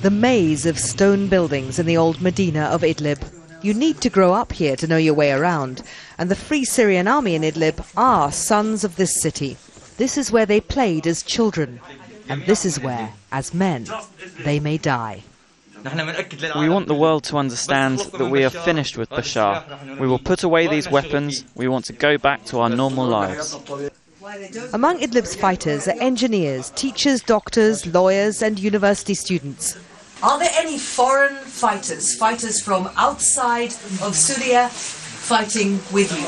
The maze of stone buildings in the old Medina of Idlib. You need to grow up here to know your way around. And the Free Syrian Army in Idlib are sons of this city. This is where they played as children. And this is where, as men, they may die. We want the world to understand that we are finished with Bashar. We will put away these weapons. We want to go back to our normal lives. Among Idlib's fighters are engineers, teachers, doctors, lawyers and university students. Are there any foreign fighters from outside of Syria fighting with you?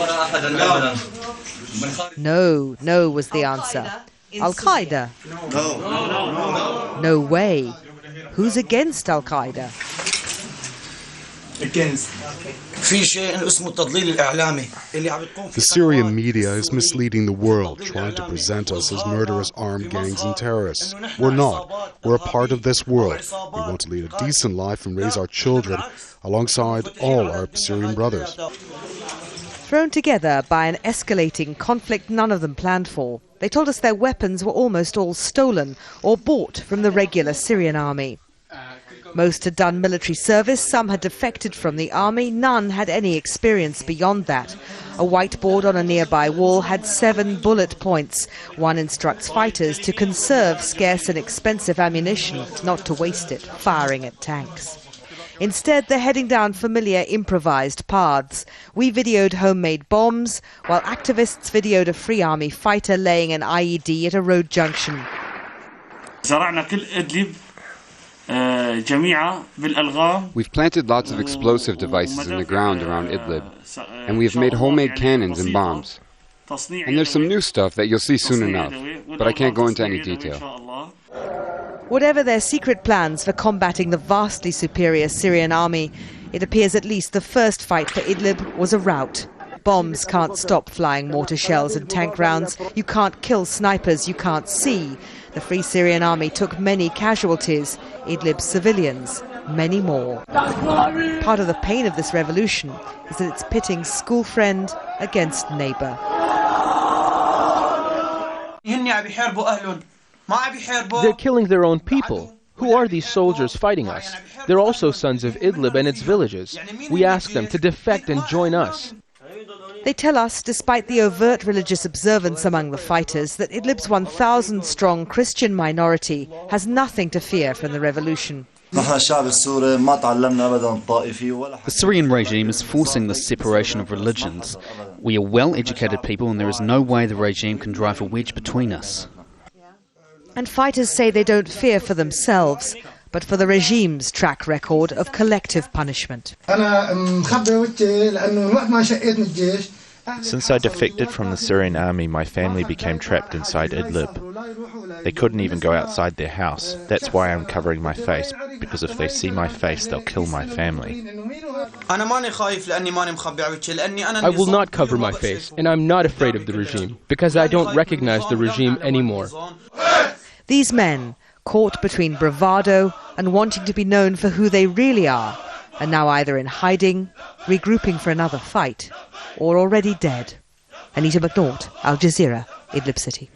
No was the answer. Al-Qaeda? No way. Who's against Al-Qaeda? The Syrian media is misleading the world, trying to present us as murderous armed gangs and terrorists. We're not. We're a part of this world. We want to lead a decent life and raise our children alongside all our Syrian brothers. Thrown together by an escalating conflict none of them planned for, they told us their weapons were almost all stolen or bought from the regular Syrian army. Most had done military service, some had defected from the army, none had any experience beyond that. A whiteboard on a nearby wall had 7 bullet points. One instructs fighters to conserve scarce and expensive ammunition, not to waste it, firing at tanks. Instead, they're heading down familiar improvised paths. We videoed homemade bombs, while activists videoed a Free Army fighter laying an IED at a road junction. We've planted lots of explosive devices in the ground around Idlib, and we've made homemade cannons and bombs. And there's some new stuff that you'll see soon enough, but I can't go into any detail. Whatever their secret plans for combating the vastly superior Syrian army, it appears at least the first fight for Idlib was a rout. Bombs can't stop flying mortar shells and tank rounds. You can't kill snipers you can't see. The Free Syrian Army took many casualties. Idlib's civilians, many more. Part of the pain of this revolution is that it's pitting school friend against neighbour. They're killing their own people. Who are these soldiers fighting us? They're also sons of Idlib and its villages. We ask them to defect and join us. They tell us, despite the overt religious observance among the fighters, that Idlib's 1,000-strong Christian minority has nothing to fear from the revolution. The Syrian regime is forcing the separation of religions. We are well-educated people and there is no way the regime can drive a wedge between us. And fighters say they don't fear for themselves, but for the regime's track record of collective punishment. Since I defected from the Syrian army, my family became trapped inside Idlib. They couldn't even go outside their house. That's why I'm covering my face, because if they see my face, they'll kill my family. I will not cover my face, and I'm not afraid of the regime, because I don't recognize the regime anymore. These men, caught between bravado and wanting to be known for who they really are now either in hiding, regrouping for another fight, or already dead. Anita McNaught, Al Jazeera, Idlib City.